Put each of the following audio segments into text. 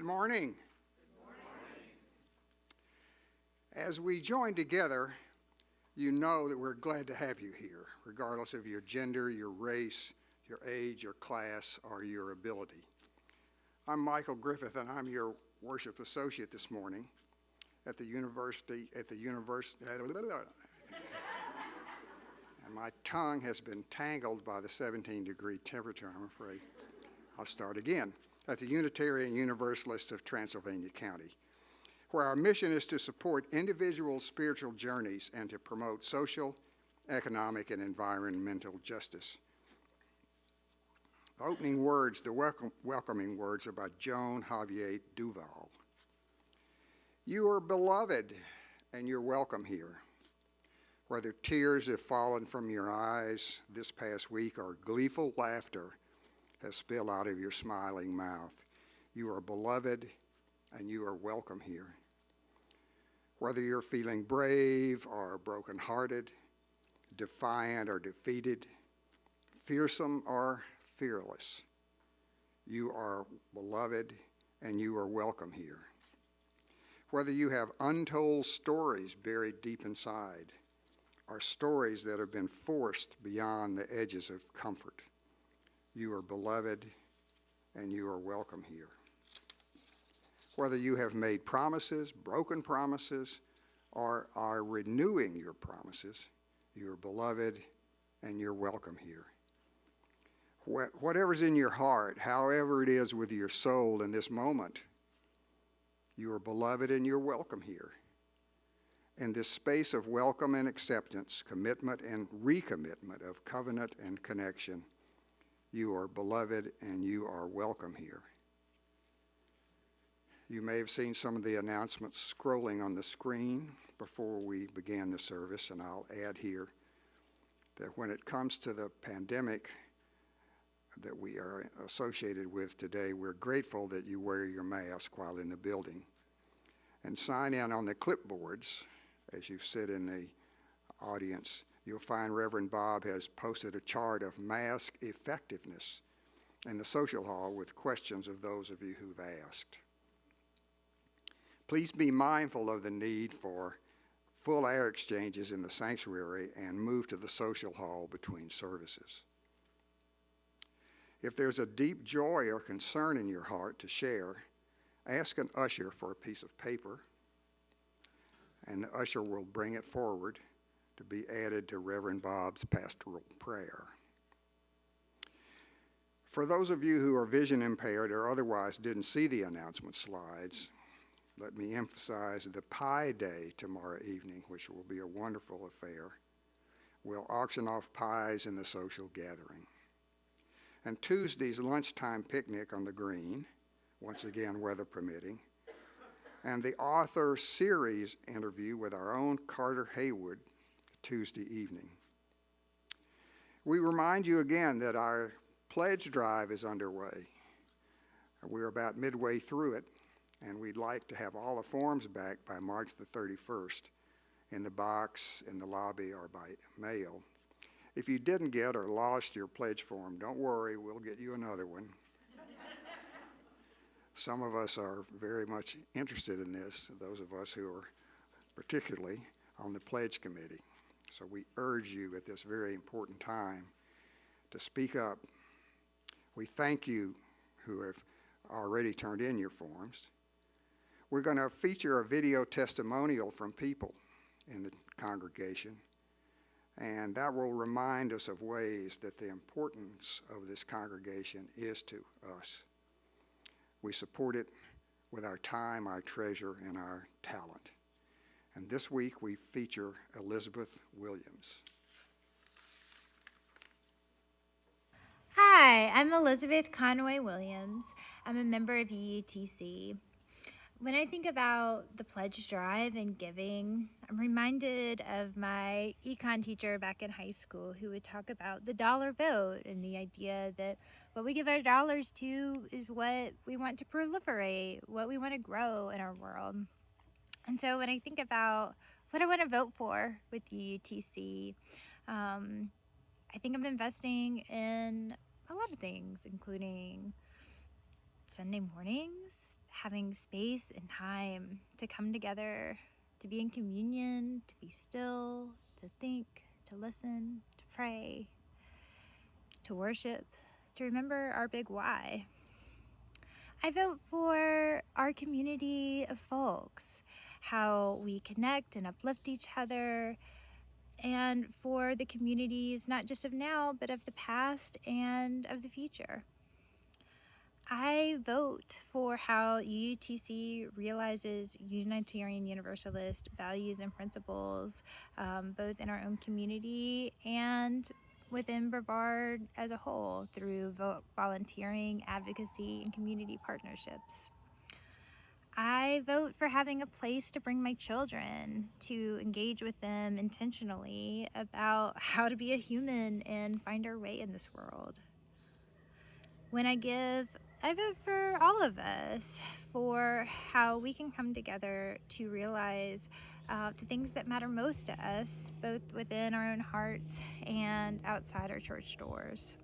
Good morning. As we join together, you know that we're glad to have you here, regardless of your gender, your race, your age, your class, or your ability. I'm Michael Griffith, and I'm your worship associate this morning at the university. And my tongue has been tangled by the 17-degree temperature, I'm afraid. I'll start again. At the Unitarian Universalists of Transylvania County, where our mission is to support individual spiritual journeys and to promote social, economic, and environmental justice. The opening words, the welcoming words, are by Joan Javier Duval. You are beloved, and you're welcome here. Whether tears have fallen from your eyes this past week or gleeful laughter has spilled out of your smiling mouth, you are beloved, and you are welcome here. Whether you're feeling brave or brokenhearted, defiant or defeated, fearsome or fearless, you are beloved and you are welcome here. Whether you have untold stories buried deep inside, or stories that have been forced beyond the edges of comfort, you are beloved and you are welcome here. Whether you have made promises, broken promises, or are renewing your promises, you are beloved and you're welcome here. Whatever's in your heart, however it is with your soul in this moment, you are beloved and you're welcome here. In this space of welcome and acceptance, commitment and recommitment of covenant and connection, you are beloved and you are welcome here. You may have seen some of the announcements scrolling on the screen before we began the service, and I'll add here that when it comes to the pandemic that we are associated with today, we're grateful that you wear your mask while in the building. And sign in on the clipboards as you sit in the audience. You'll find Reverend Bob has posted a chart of mask effectiveness in the social hall with questions of those of you who've asked. Please be mindful of the need for full air exchanges in the sanctuary and move to the social hall between services. If there's a deep joy or concern in your heart to share, ask an usher for a piece of paper, and the usher will bring it forward to be added to Reverend Bob's pastoral prayer. For those of you who are vision impaired or otherwise didn't see the announcement slides, let me emphasize the Pie Day tomorrow evening, which will be a wonderful affair. We'll auction off pies in the social gathering. And Tuesday's lunchtime picnic on the green, once again weather permitting, and the author series interview with our own Carter Haywood Tuesday evening. We remind you again that our pledge drive is underway. We're about midway through it, and we'd like to have all the forms back by March the 31st in the box, in the lobby, or by mail. If you didn't get or lost your pledge form, don't worry, we'll get you another one. Some of us are very much interested in this, those of us who are particularly on the pledge committee. So we urge you at this very important time to speak up. We thank you who have already turned in your forms. We're going to feature a video testimonial from people in the congregation, and that will remind us of ways that the importance of this congregation is to us. We support it with our time, our treasure, and our talent. And this week we feature Elizabeth Williams. Hi, I'm Elizabeth Conway Williams. I'm a member of UUTC. When I think about the pledge drive and giving, I'm reminded of my econ teacher back in high school who would talk about the dollar vote and the idea that what we give our dollars to is what we want to proliferate, what we want to grow in our world. And so when I think about what I want to vote for with UUTC, I think I'm investing in a lot of things, including Sunday mornings, having space and time to come together, to be in communion, to be still, to think, to listen, to pray, to worship, to remember our big why. I vote for our community of folks, how we connect and uplift each other, and for the communities not just of now, but of the past and of the future. I vote for how UTC realizes Unitarian Universalist values and principles, both in our own community and within Brevard as a whole through volunteering, advocacy, and community partnerships. I vote for having a place to bring my children, to engage with them intentionally about how to be a human and find our way in this world. When I give, I vote for all of us, for how we can come together to realize the things that matter most to us, both within our own hearts and outside our church doors.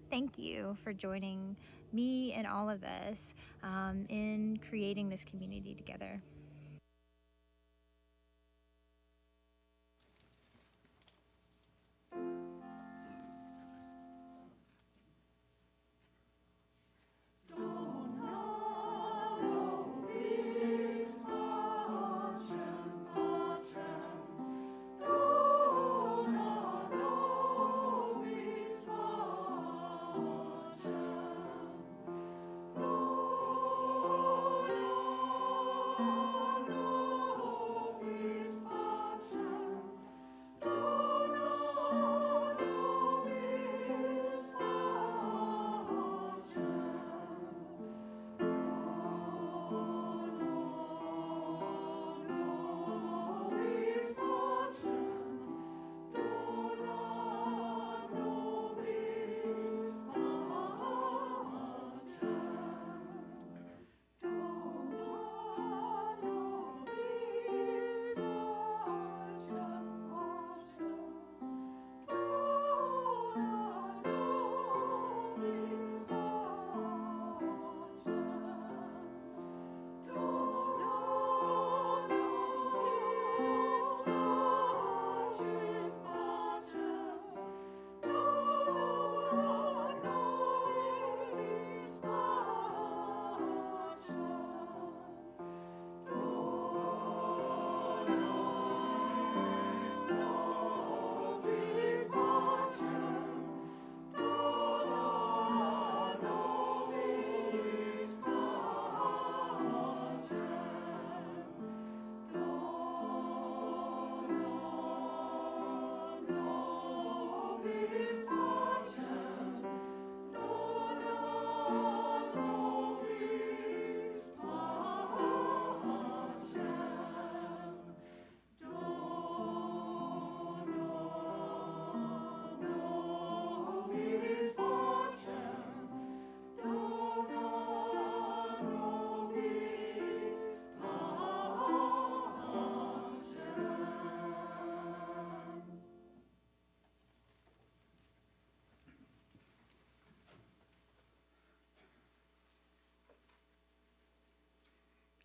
Thank you for joining me and all of us in creating this community together.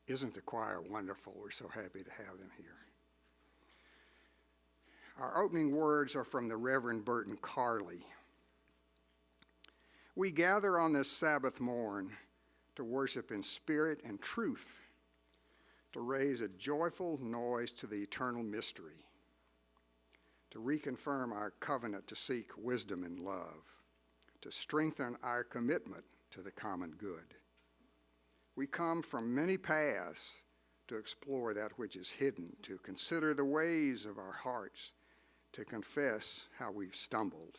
Isn't the choir wonderful? We're so happy to have them here. Our opening words are from the Reverend Burton Carley. We gather on this Sabbath morn to worship in spirit and truth, to raise a joyful noise to the eternal mystery, to reconfirm our covenant to seek wisdom and love, to strengthen our commitment to the common good. We come from many paths to explore that which is hidden, to consider the ways of our hearts, to confess how we've stumbled,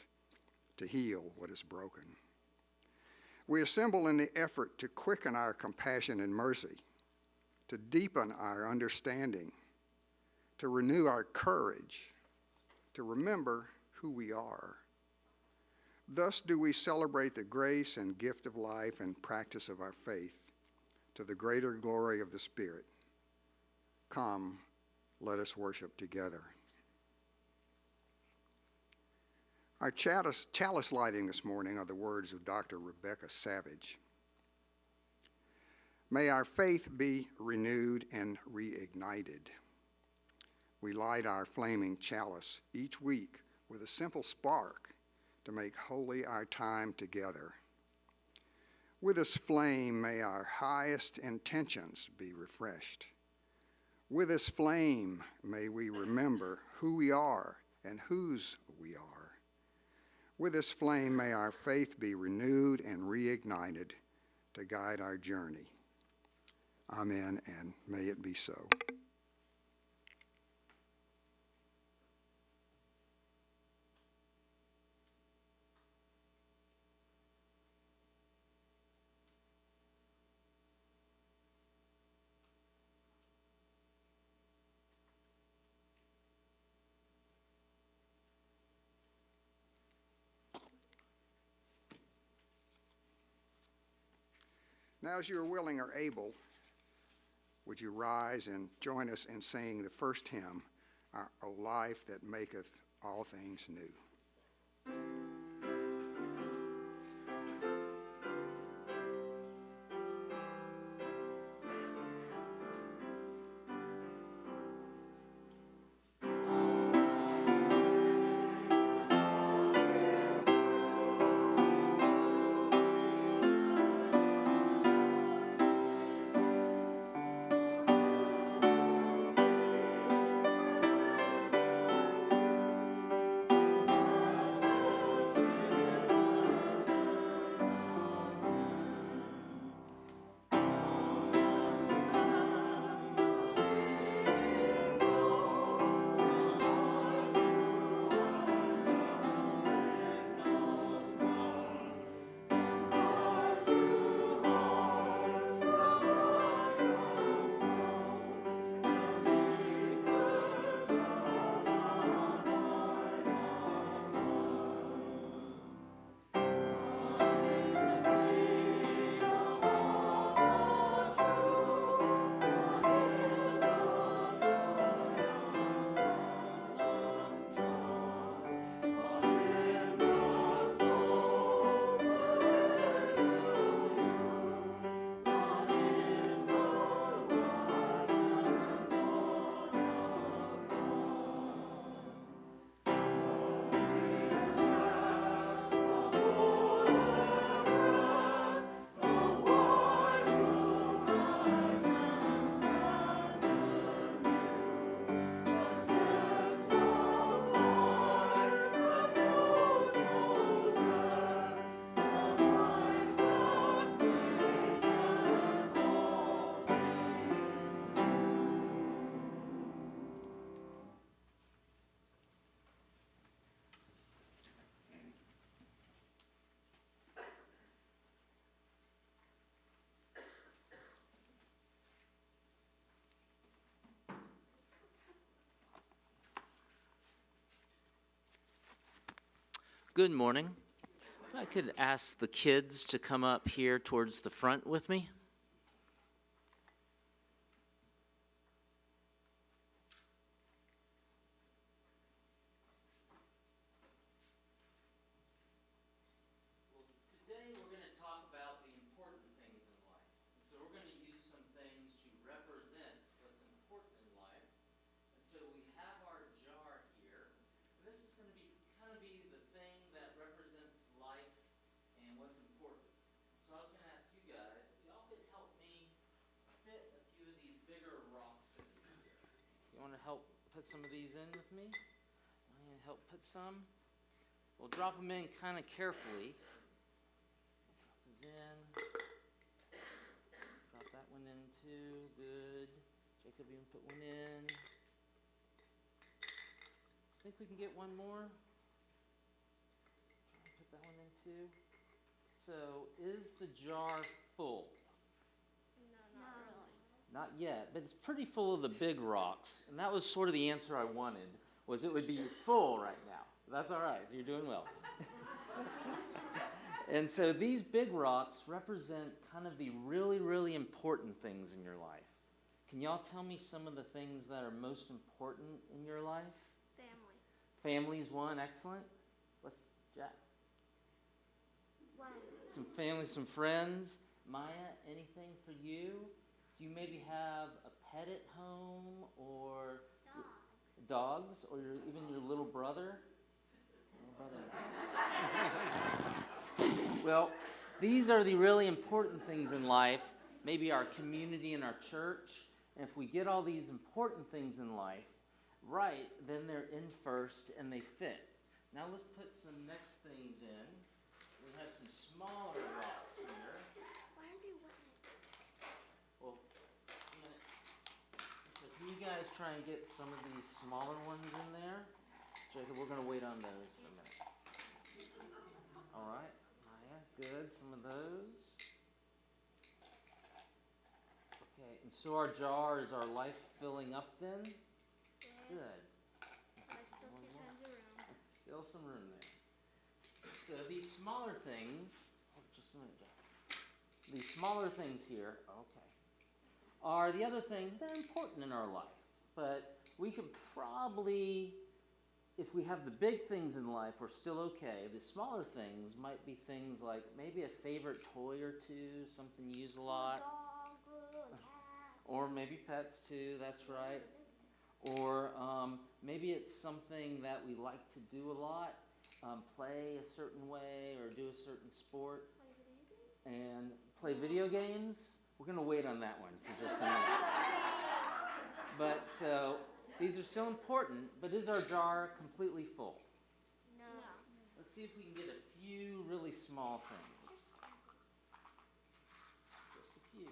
to heal what is broken. We assemble in the effort to quicken our compassion and mercy, to deepen our understanding, to renew our courage, to remember who we are. Thus do we celebrate the grace and gift of life and practice of our faith, to the greater glory of the Spirit. Come, let us worship together. Our chalice lighting this morning are the words of Dr. Rebecca Savage. May our faith be renewed and reignited. We light our flaming chalice each week with a simple spark to make holy our time together. With this flame, may our highest intentions be refreshed. With this flame, may we remember who we are and whose we are. With this flame, may our faith be renewed and reignited to guide our journey. Amen, and may it be so. Now, as you are willing or able, would you rise and join us in singing the first hymn, O Life That Maketh All Things New. Good morning. If I could ask the kids to come up here towards the front with me. Well, today we're going to talk about the important things in life. So we're going to use some things to represent what's important in life. And so we have our jar here. And this is going to be the thing that represents life and what's important. So I was going to ask you guys if y'all could help me fit a few of these bigger rocks in here. You want to help put some of these in with me? Want to help put some? We'll drop them in kind of carefully. Drop those in. Drop that one in too. Good. Jacob, you can put one in. Think we can get one more? Put that one in too. So, is the jar full? No, not really. Not yet, but it's pretty full of the big rocks. And that was sort of the answer I wanted, was it would be full right now. That's all right, so you're doing well. And so these big rocks represent kind of the really, really important things in your life. Can y'all tell me some of the things that are most important in your life? Family's one, excellent. Jack? Friends. Some family, some friends. Maya, anything for you? Do you maybe have a pet at home, or dogs, or even your little brother? Well, these are the really important things in life, maybe our community and our church. And if we get all these important things in life right, then they're in first and they fit. Now let's put some next things in. We have some smaller rocks here. Why are they wet? Well, a minute. So can you guys try and get some of these smaller ones in there? Jacob, we're going to wait on those for a minute. All right, Maya, good. Some of those. Okay, and so our jar, is our life filling up then? Good. I still see tons of room. Still some room there. So these smaller things, just a minute, Jack. These smaller things here, okay, are the other things that are important in our life. But we could probably, if we have the big things in life, we're still okay. The smaller things might be things like maybe a favorite toy or two, something you use a lot. Dog, cat. Or maybe pets too, that's right. Or maybe it's something that we like to do a lot, play a certain way or do a certain sport. And play video games? We're going to wait on that one for just a minute. But so these are still important, but is our jar completely full? No. Let's see if we can get a few really small things. Just a few.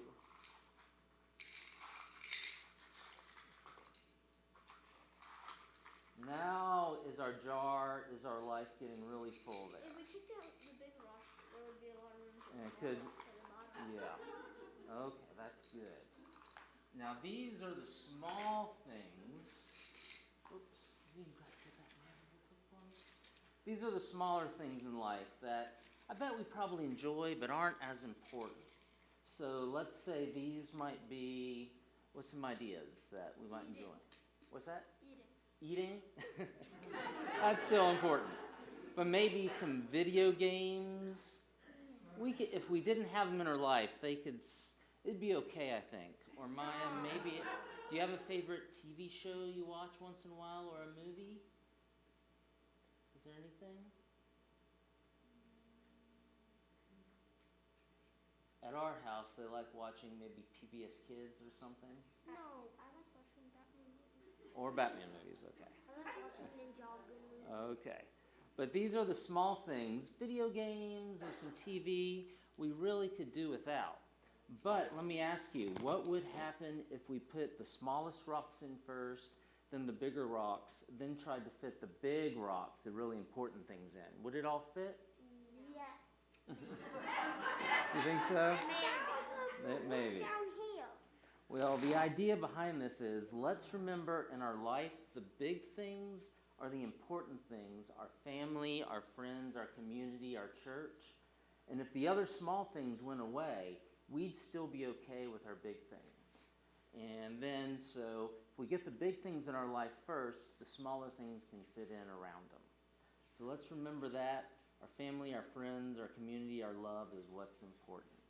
Now is our jar, is our life getting really full there? If we took the big rock, there would be a lot of room for And it the could, rocks at the bottom. yeah. Okay, that's good. Now these are the small things. Oops, you got to get that man real quick for me. These are the smaller things in life that I bet we probably enjoy but aren't as important. So let's say these might be, what's some ideas that we might enjoy? What's that? Eating? That's so important. But maybe some video games. We could, if we didn't have them in our life, it'd be okay, I think. Or Maya, maybe, do you have a favorite TV show you watch once in a while, or a movie? Is there anything? At our house, they like watching maybe PBS Kids or something. No, I like watching Batman movies. Or Batman movies, okay. I like watching Ninjago movies. Okay. But these are the small things. Video games and some TV we really could do without. But let me ask you, what would happen if we put the smallest rocks in first, then the bigger rocks, then tried to fit the big rocks, the really important things in? Would it all fit? Yeah. You think so? Maybe. Maybe. Down here. Well, the idea behind this is, let's remember in our life the big things are the important things, our family, our friends, our community, our church. And if the other small things went away, we'd still be okay with our big things. And then, so if we get the big things in our life first, the smaller things can fit in around them. So let's remember that. Our family, our friends, our community, our love is what's important.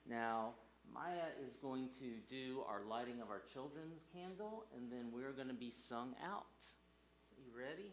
Now, Maya is going to do our lighting of our children's candle, and then we're going to be sung out. So you ready?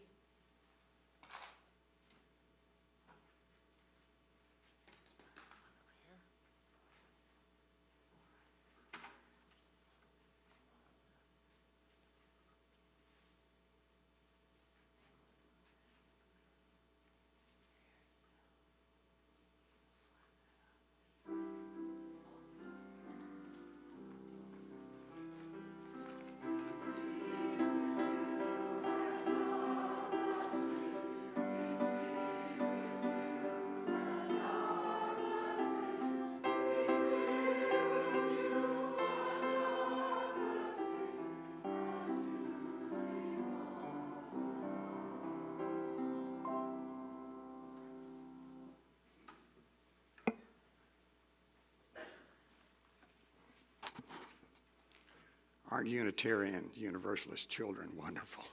Aren't Unitarian Universalist children wonderful?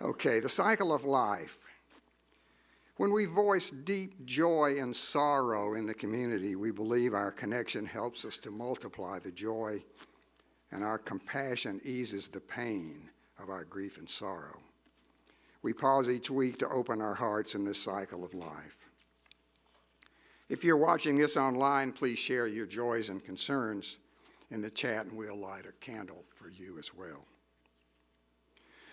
Okay, the cycle of life. When we voice deep joy and sorrow in the community, we believe our connection helps us to multiply the joy, and our compassion eases the pain of our grief and sorrow. We pause each week to open our hearts in this cycle of life. If you're watching this online, please share your joys and concerns in the chat, and we'll light a candle for you as well.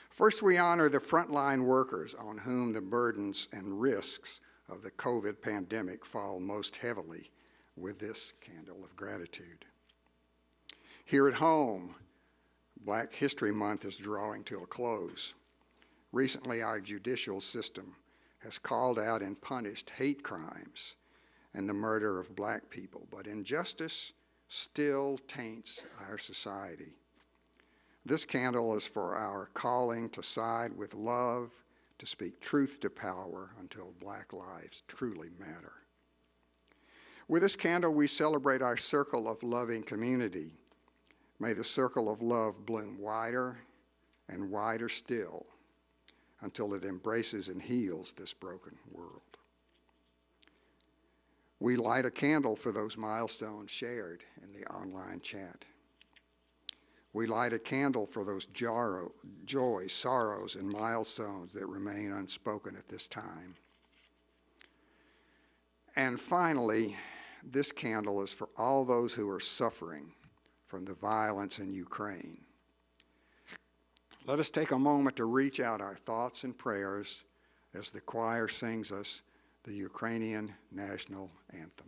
First, we honor the frontline workers on whom the burdens and risks of the COVID pandemic fall most heavily with this candle of gratitude. Here at home, Black History Month is drawing to a close. Recently, our judicial system has called out and punished hate crimes and the murder of Black people, but injustice still taints our society. This candle is for our calling to side with love, to speak truth to power until Black lives truly matter. With this candle, we celebrate our circle of loving community. May the circle of love bloom wider and wider still until it embraces and heals this broken world. We light a candle for those milestones shared in the online chat. We light a candle for those joys, sorrows, and milestones that remain unspoken at this time. And finally, this candle is for all those who are suffering from the violence in Ukraine. Let us take a moment to reach out our thoughts and prayers as the choir sings us the Ukrainian national anthem.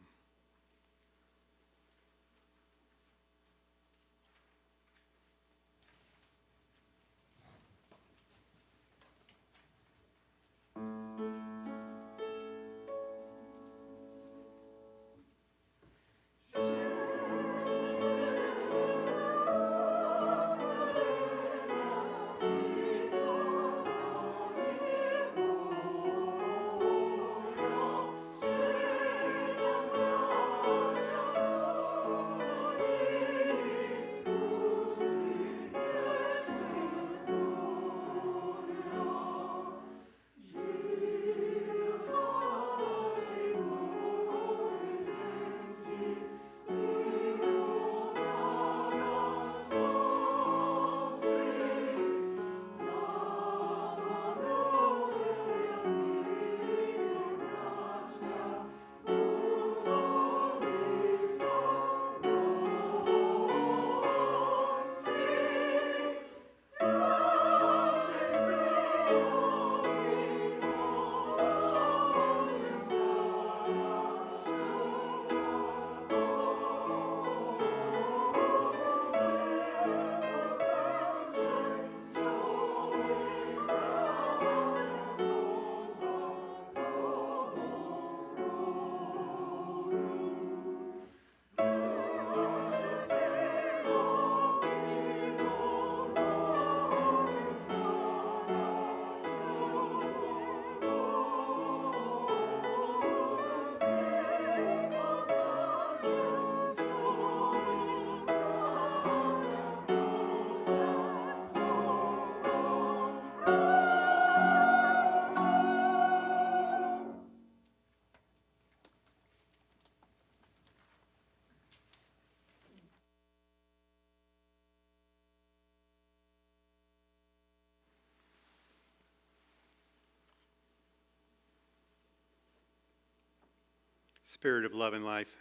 Spirit of love and life,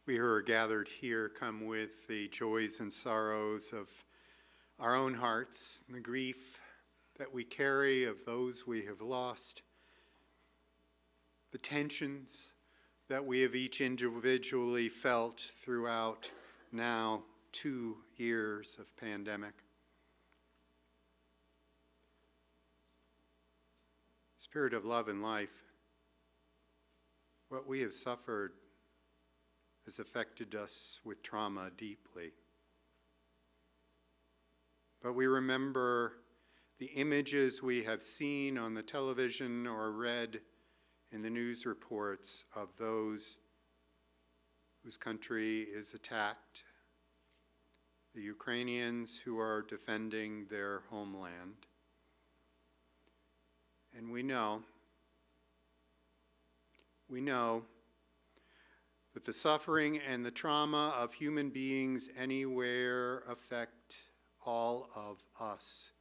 we who are gathered here come with the joys and sorrows of our own hearts, and the grief that we carry of those we have lost, the tensions that we have each individually felt throughout now 2 years of pandemic. Spirit of love and life, what we have suffered has affected us with trauma deeply. But we remember the images we have seen on the television or read in the news reports of those whose country is attacked, the Ukrainians who are defending their homeland. And we know We know that the suffering and the trauma of human beings anywhere affect all of us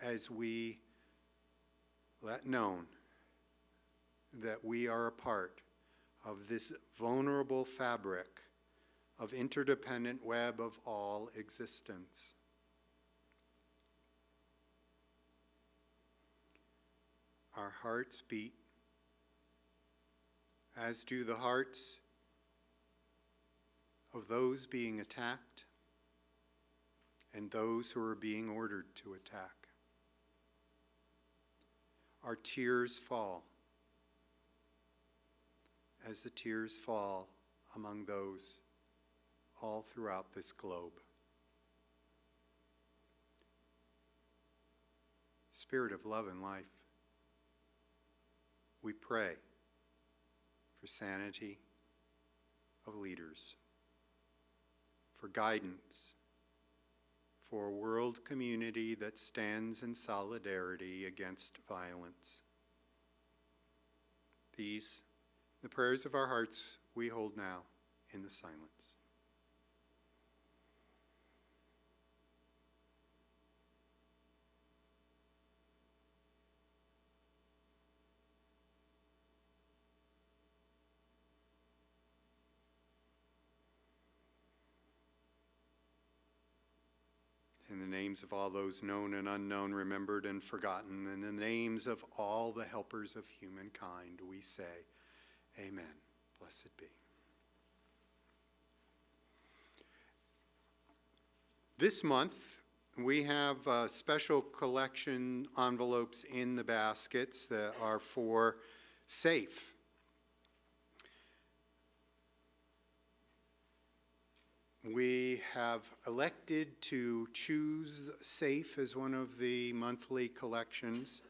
as we let known that we are a part of this vulnerable fabric of interdependent web of all existence. Our hearts beat, as do the hearts of those being attacked and those who are being ordered to attack. Our tears fall as the tears fall among those all throughout this globe. Spirit of love and life, we pray for sanity of leaders, for guidance, for a world community that stands in solidarity against violence. These, the prayers of our hearts, we hold now in the silence. In the names of all those known and unknown, remembered and forgotten, in the names of all the helpers of humankind, we say, Amen. Blessed be. This month, we have special collection envelopes in the baskets that are for SAFE. We have elected to choose SAFE as one of the monthly collections.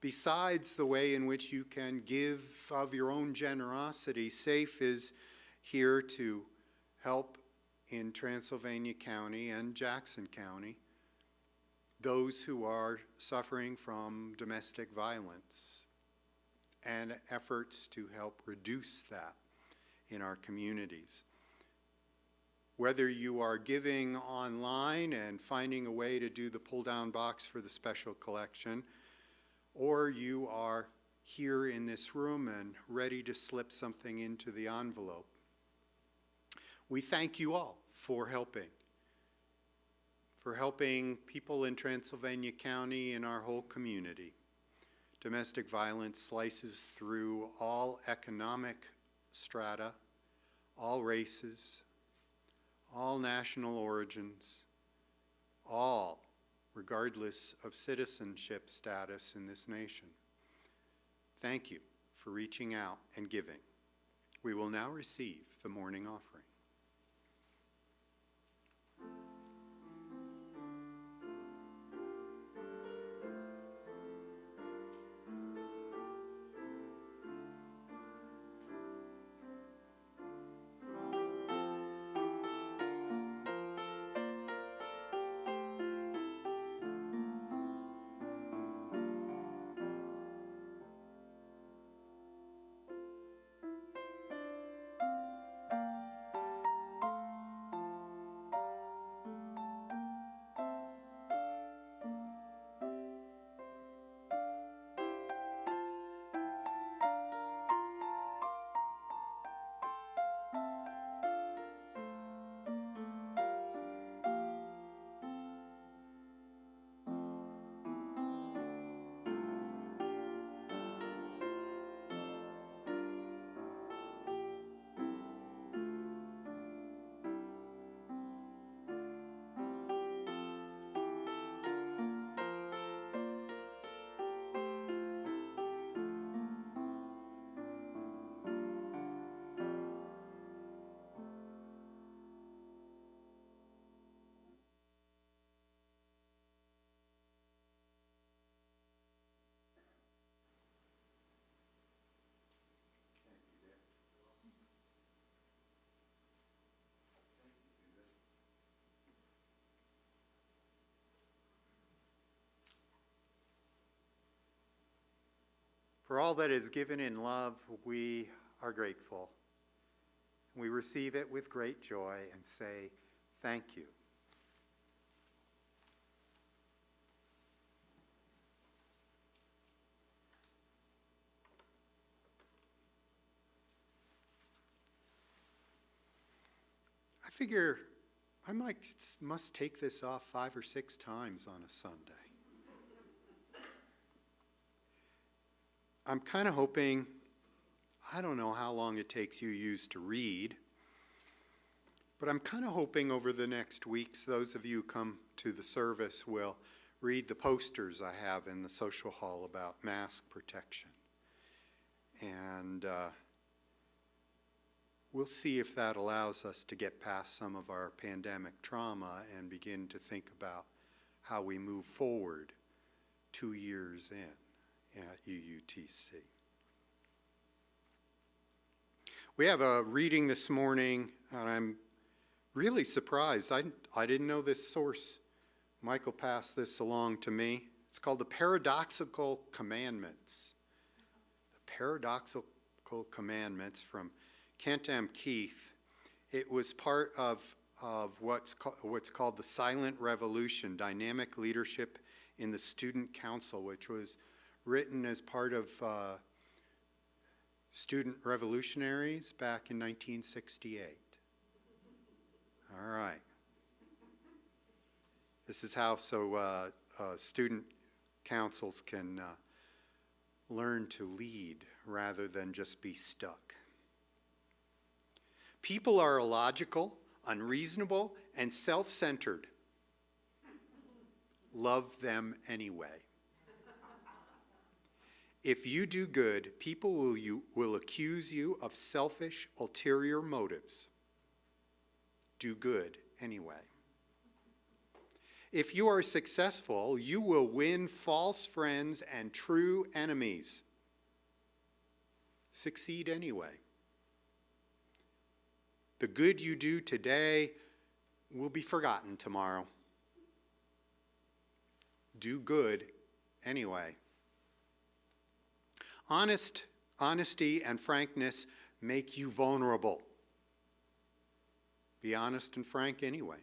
Besides the way in which you can give of your own generosity, SAFE is here to help in Transylvania County and Jackson County those who are suffering from domestic violence and efforts to help reduce that in our communities. Whether you are giving online and finding a way to do the pull-down box for the special collection, or you are here in this room and ready to slip something into the envelope, we thank you all for helping people in Transylvania County and our whole community. Domestic violence slices through all economic strata, all races, all national origins, all regardless of citizenship status in this nation. Thank you for reaching out and giving. We will now receive the morning offering. For all that is given in love, we are grateful. We receive it with great joy and say, thank you. I figure I must take this off 5 or 6 times on a Sunday. I'm kind of hoping, I don't know how long it takes you to read, but I'm kind of hoping over the next weeks, those of you who come to the service will read the posters I have in the social hall about mask protection. And we'll see if that allows us to get past some of our pandemic trauma and begin to think about how we move forward 2 years in at UUTC. We have a reading this morning, and I'm really surprised. I didn't know this source. Michael passed this along to me. It's called The Paradoxical Commandments. The Paradoxical Commandments from Kent M. Keith. It was part of what's called the Silent Revolution, Dynamic Leadership in the Student Council, which was written as part of student revolutionaries back in 1968. All right. This is how student councils can learn to lead rather than just be stuck. People are illogical, unreasonable, and self-centered. Love them anyway. If you do good, people will accuse you of selfish, ulterior motives. Do good anyway. If you are successful, you will win false friends and true enemies. Succeed anyway. The good you do today will be forgotten tomorrow. Do good anyway. Honesty and frankness make you vulnerable. Be honest and frank anyway.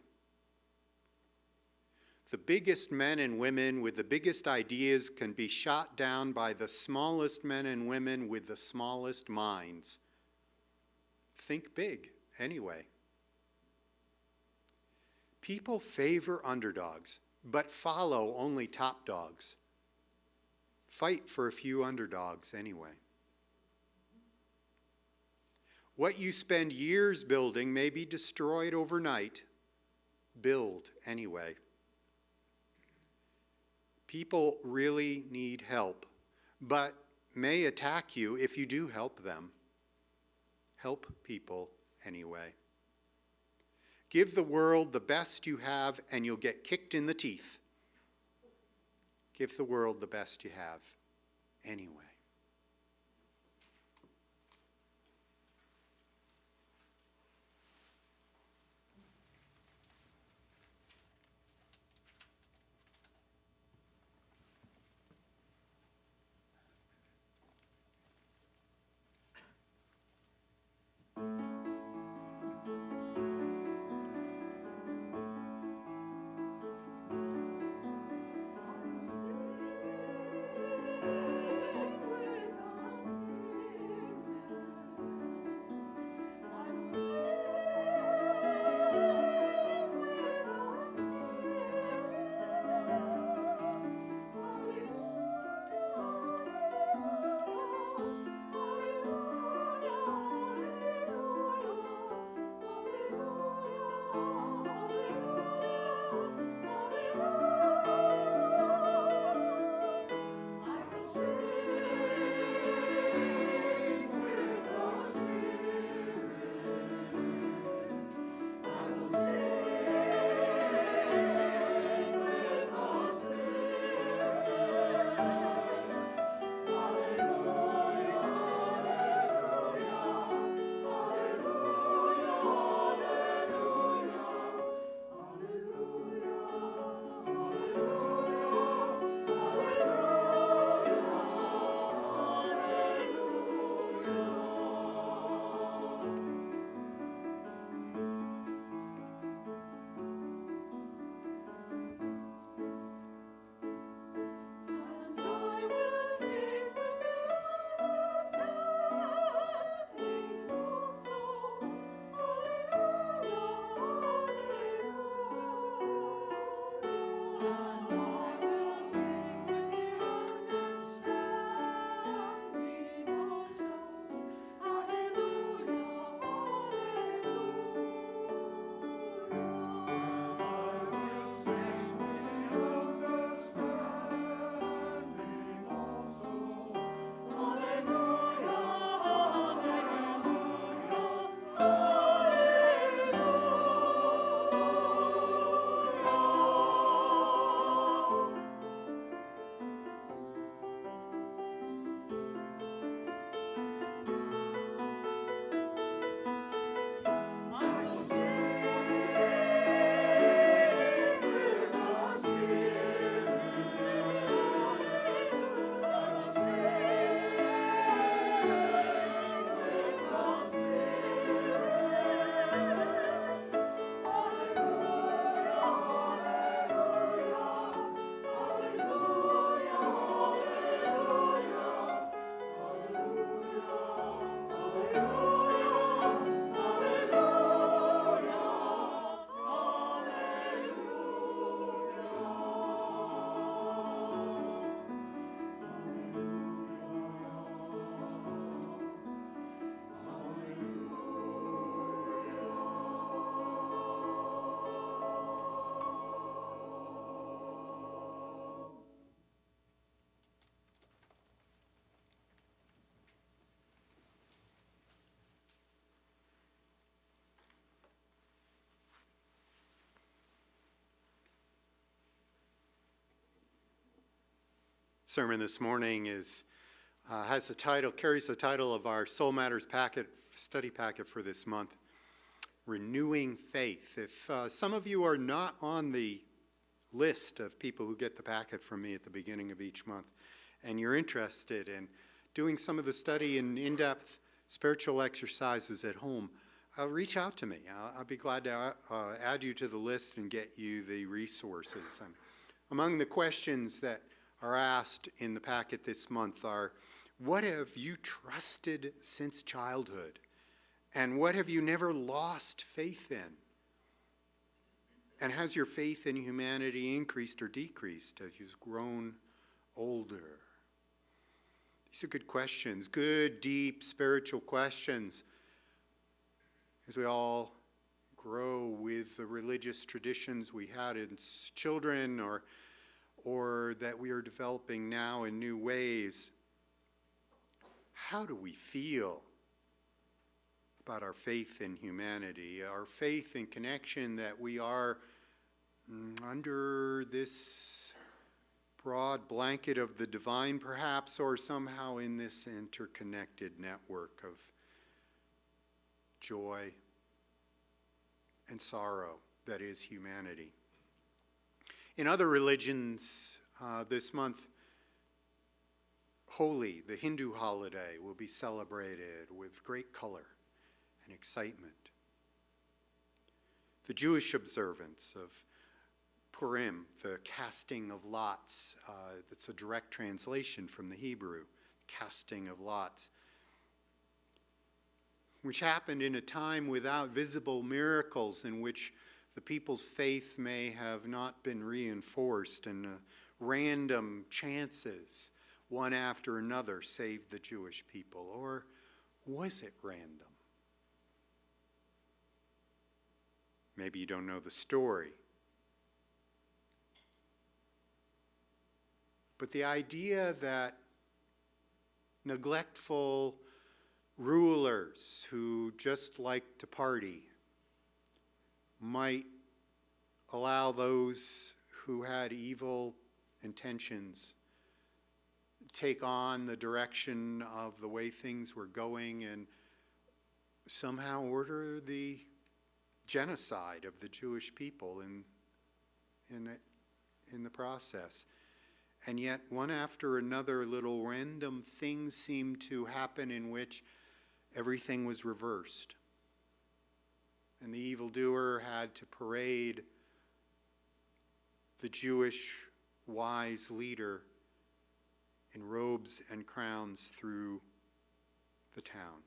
The biggest men and women with the biggest ideas can be shot down by the smallest men and women with the smallest minds. Think big anyway. People favor underdogs, but follow only top dogs. Fight for a few underdogs anyway. What you spend years building may be destroyed overnight. Build anyway. People really need help, but may attack you if you do help them. Help people anyway. Give the world the best you have and you'll get kicked in the teeth. Give the world the best you have anyway. sermon this morning carries the title of our Soul Matters study packet for this month, Renewing Faith. If some of you are not on the list of people who get the packet from me at the beginning of each month, and you're interested in doing some of the study and in-depth spiritual exercises at home, reach out to me. I'll be glad to add you to the list and get you the resources. Among the questions that are asked in the packet this month are, what have you trusted since childhood? And what have you never lost faith in? And has your faith in humanity increased or decreased as you've grown older? These are good questions, good, deep, spiritual questions. As we all grow with the religious traditions we had as children or that we are developing now in new ways, how do we feel about our faith in humanity, our faith in connection that we are under this broad blanket of the divine perhaps, or somehow in this interconnected network of joy and sorrow that is humanity? In other religions this month, Holi, the Hindu holiday, will be celebrated with great color and excitement. The Jewish observance of Purim, the casting of lots, that's a direct translation from the Hebrew, casting of lots, which happened in a time without visible miracles, in which the people's faith may have not been reinforced, and random chances, one after another, saved the Jewish people. Or was it random? Maybe you don't know the story. But the idea that neglectful rulers who just like to party might allow those who had evil intentions take on the direction of the way things were going and somehow order the genocide of the Jewish people in the process. And yet, one after another, little random things seemed to happen in which everything was reversed. And the evildoer had to parade the Jewish wise leader in robes and crowns through the town,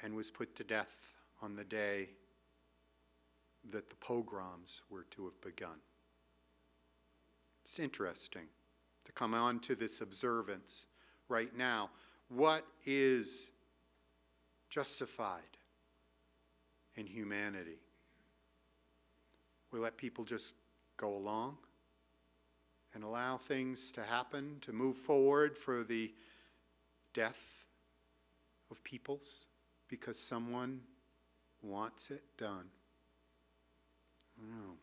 and was put to death on the day that the pogroms were to have begun. It's interesting to come on to this observance right now. What is justified in humanity? We let people just go along and allow things to happen, to move forward for the death of peoples because someone wants it done. I don't know.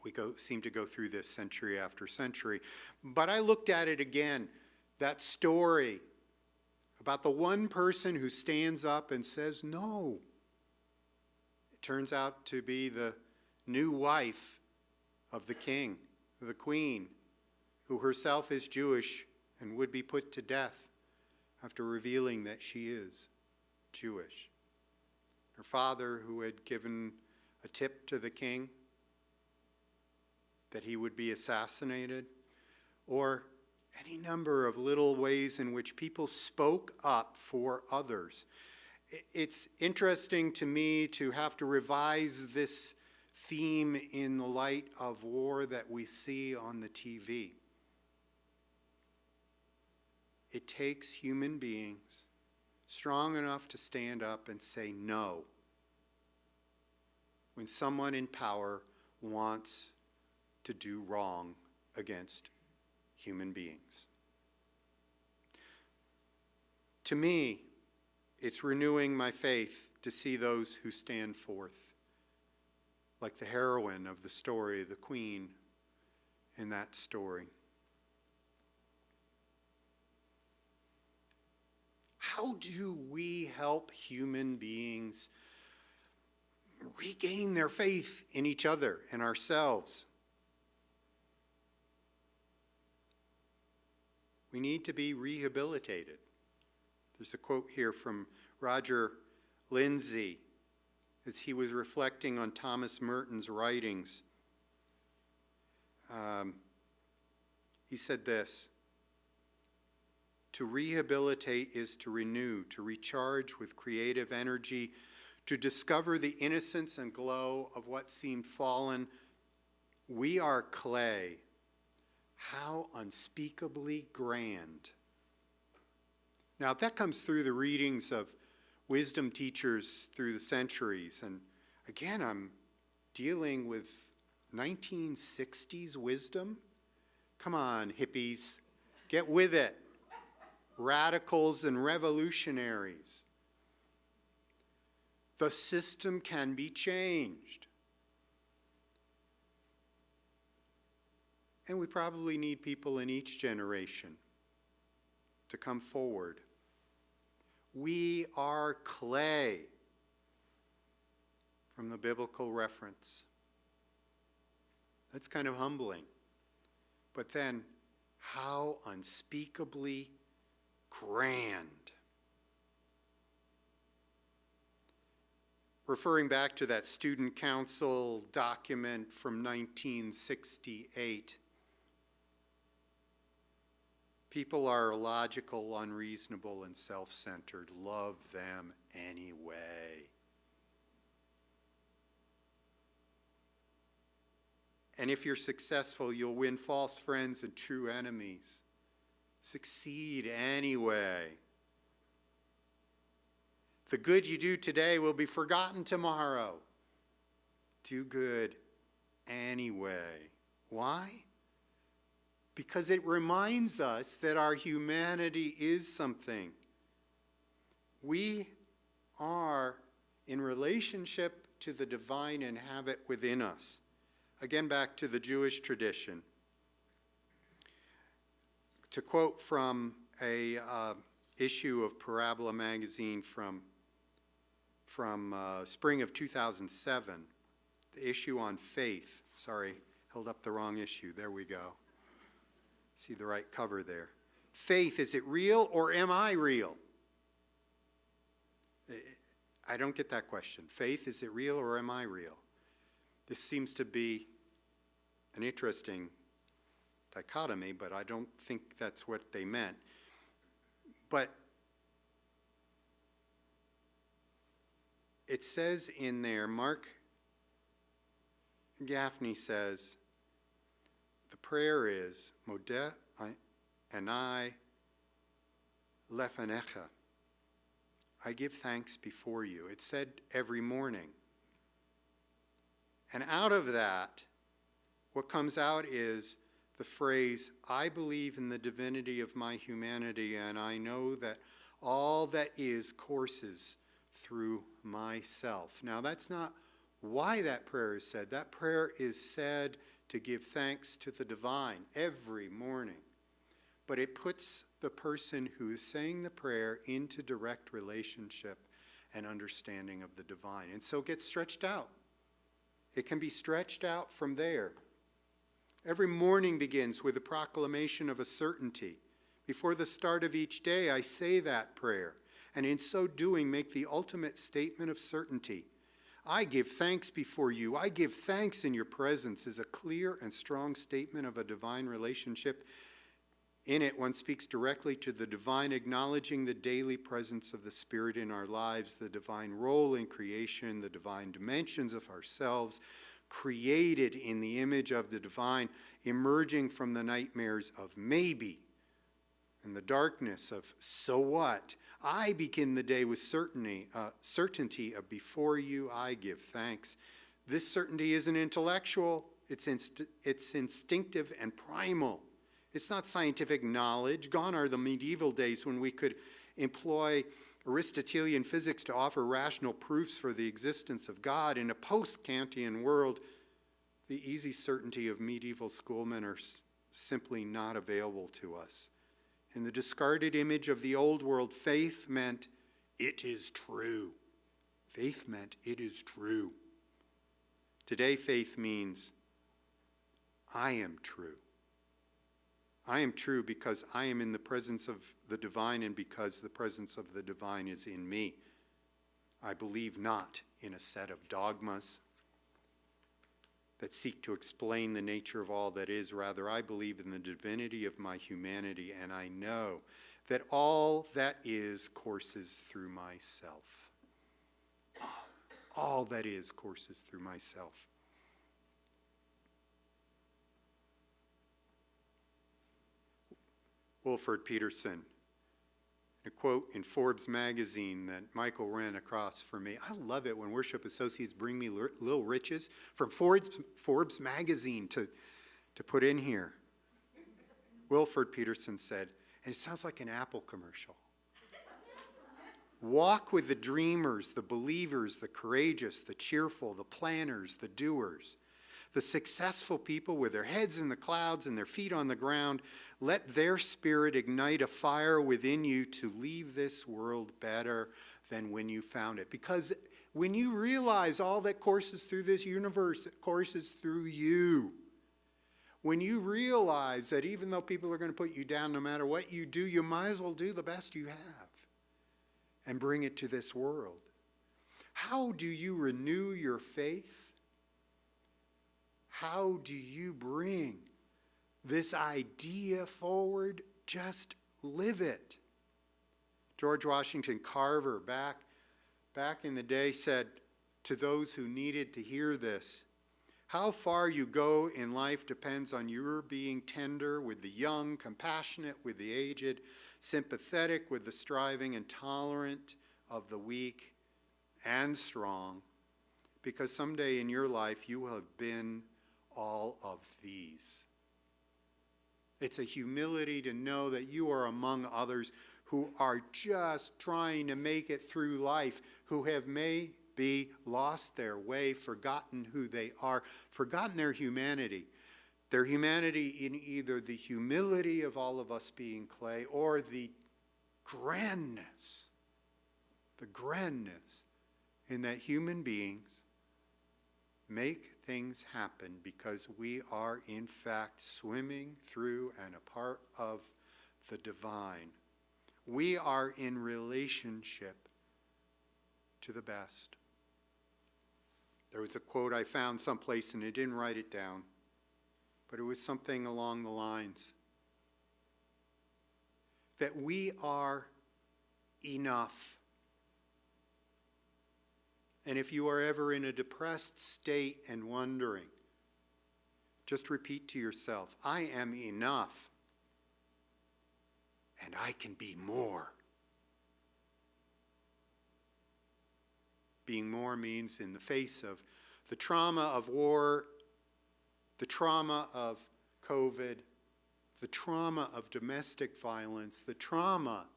We seem to go through this century after century. But I looked at it again, that story about the one person who stands up and says no. It turns out to be the new wife of the king, the queen, who herself is Jewish and would be put to death after revealing that she is Jewish. Her father, who had given a tip to the king that he would be assassinated, or any number of little ways in which people spoke up for others. It's interesting to me to have to revise this theme in the light of war that we see on the TV. It takes human beings strong enough to stand up and say no when someone in power wants to do wrong against human beings. To me, it's renewing my faith to see those who stand forth, like the heroine of the story, the queen, in that story. How do we help human beings regain their faith in each other and ourselves? We need to be rehabilitated. There's a quote here from Roger Lindsay as he was reflecting on Thomas Merton's writings. He said this: "To rehabilitate is to renew, to recharge with creative energy, to discover the innocence and glow of what seemed fallen. We are clay. How unspeakably grand." Now, that comes through the readings of wisdom teachers through the centuries. And again, I'm dealing with 1960s wisdom. Come on, hippies, get with it. Radicals and revolutionaries. The system can be changed. And we probably need people in each generation to come forward. We are clay, from the biblical reference. That's kind of humbling. But then, how unspeakably grand. Referring back to that student council document from 1968, people are illogical, unreasonable, and self-centered. Love them anyway. And if you're successful, you'll win false friends and true enemies. Succeed anyway. The good you do today will be forgotten tomorrow. Do good anyway. Why? Because it reminds us that our humanity is something. We are in relationship to the divine and have it within us. Again, back to the Jewish tradition. To quote from a issue of Parabola magazine from spring of 2007, the issue on faith. Sorry, held up the wrong issue. There we go. See the right cover there. Faith, is it real or am I real? I don't get that question. Faith, is it real or am I real? This seems to be an interesting dichotomy, but I don't think that's what they meant. But it says in there, Mark Gaffney says, the prayer is, Modeh anai lefanecha. I give thanks before you. It's said every morning. And out of that, what comes out is the phrase, I believe in the divinity of my humanity, and I know that all that is courses through myself. Now, that's not why that prayer is said. That prayer is said to give thanks to the divine every morning. But it puts the person who is saying the prayer into direct relationship and understanding of the divine. And so it gets stretched out. It can be stretched out from there. Every morning begins with a proclamation of a certainty. Before the start of each day, I say that prayer, and in so doing, make the ultimate statement of certainty. I give thanks before you. I give thanks in your presence is a clear and strong statement of a divine relationship. In it, one speaks directly to the divine, acknowledging the daily presence of the Spirit in our lives, the divine role in creation, the divine dimensions of ourselves, created in the image of the divine, emerging from the nightmares of maybe and the darkness of so what. I begin the day with certainty of before you I give thanks. This certainty isn't intellectual, it's instinctive and primal. It's not scientific knowledge. Gone are the medieval days when we could employ Aristotelian physics to offer rational proofs for the existence of God. In a post-Kantian world, the easy certainty of medieval schoolmen are simply not available to us. In the discarded image of the old world, faith meant it is true. Faith meant it is true. Today, faith means I am true. I am true because I am in the presence of the divine and because the presence of the divine is in me. I believe not in a set of dogmas that seek to explain the nature of all that is. Rather, I believe in the divinity of my humanity, and I know that all that is courses through myself. All that is courses through myself. Wilford Peterson, a quote in Forbes magazine that Michael ran across for me. I love it when worship associates bring me little riches from Forbes magazine to put in here. Wilford Peterson said, and it sounds like an Apple commercial. Walk with the dreamers, the believers, the courageous, the cheerful, the planners, the doers, the successful people with their heads in the clouds and their feet on the ground. Let their spirit ignite a fire within you to leave this world better than when you found it. Because when you realize all that courses through this universe, it courses through you. When you realize that even though people are going to put you down no matter what you do, you might as well do the best you have and bring it to this world. How do you renew your faith? How do you bring this idea forward? Just live it. George Washington Carver back in the day said to those who needed to hear this, how far you go in life depends on your being tender with the young, compassionate with the aged, sympathetic with the striving, and tolerant of the weak and strong, because someday in your life you will have been all of these. It's a humility to know that you are among others who are just trying to make it through life, who have maybe lost their way, forgotten who they are, forgotten their humanity in either the humility of all of us being clay or the grandness in that human beings make things happen because we are in fact swimming through and a part of the divine. We are in relationship to the best. There was a quote I found someplace and I didn't write it down, but it was something along the lines that we are enough. And if you are ever in a depressed state and wondering, just repeat to yourself, I am enough, and I can be more. Being more means in the face of the trauma of war, the trauma of COVID, the trauma of domestic violence, the trauma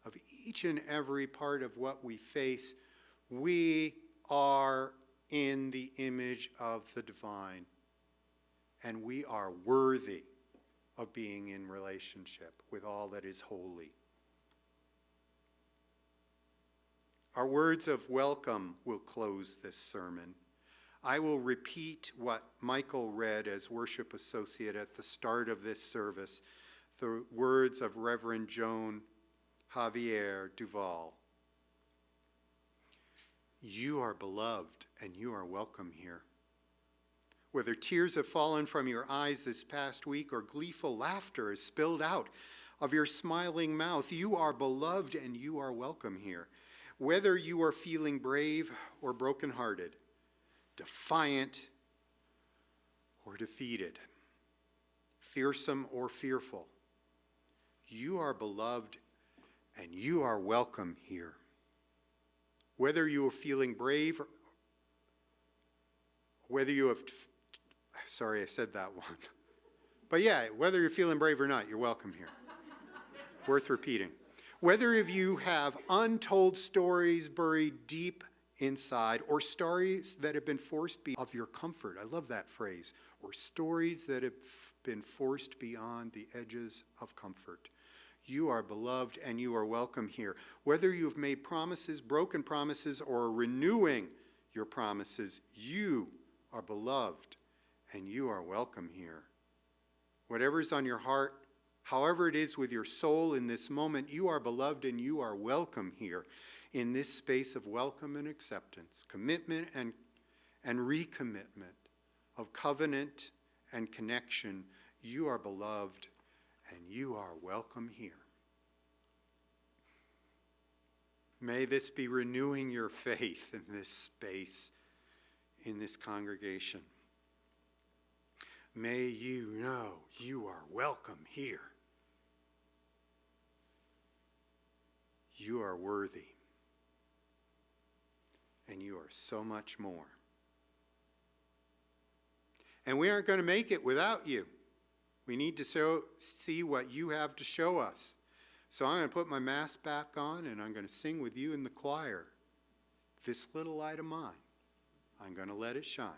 of each and every part of what we face, we are in the image of the divine, and we are worthy of being in relationship with all that is holy. Our words of welcome will close this sermon. I will repeat what Michael read as worship associate at the start of this service, the words of Reverend Joan Javier Duval. You are beloved and you are welcome here. Whether tears have fallen from your eyes this past week or gleeful laughter has spilled out of your smiling mouth, you are beloved and you are welcome here. Whether you are feeling brave or brokenhearted, defiant or defeated, fearsome or fearful, you are beloved and you are welcome here. Whether you are feeling brave, or whether you have, sorry, I said that one. But yeah, whether you're feeling brave or not, you're welcome here. Worth repeating. Whether of you have untold stories buried deep inside, or stories that have been forced of your comfort. I love that phrase. Or stories that have been forced beyond the edges of comfort. You are beloved and you are welcome here. Whether you've made promises, broken promises, or renewing your promises, you are beloved and you are welcome here. Whatever's on your heart, however it is with your soul in this moment, you are beloved and you are welcome here in this space of welcome and acceptance, commitment and recommitment, of covenant and connection. You are beloved and you are welcome here. May this be renewing your faith in this space, in this congregation. May you know you are welcome here. You are worthy. And you are so much more. And we aren't going to make it without you. We need to see what you have to show us. So I'm going to put my mask back on and I'm going to sing with you in the choir. This little light of mine, I'm going to let it shine.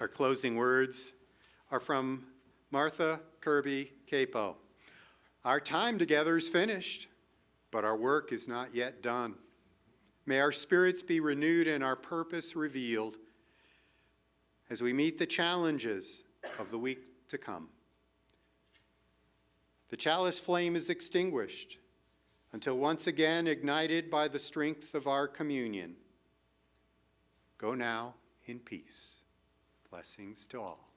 Our closing words are from Martha Kirby Capo. Our time together is finished, but our work is not yet done. May our spirits be renewed and our purpose revealed as we meet the challenges of the week to come. The chalice flame is extinguished until once again ignited by the strength of our communion. Go now in peace. Blessings to all.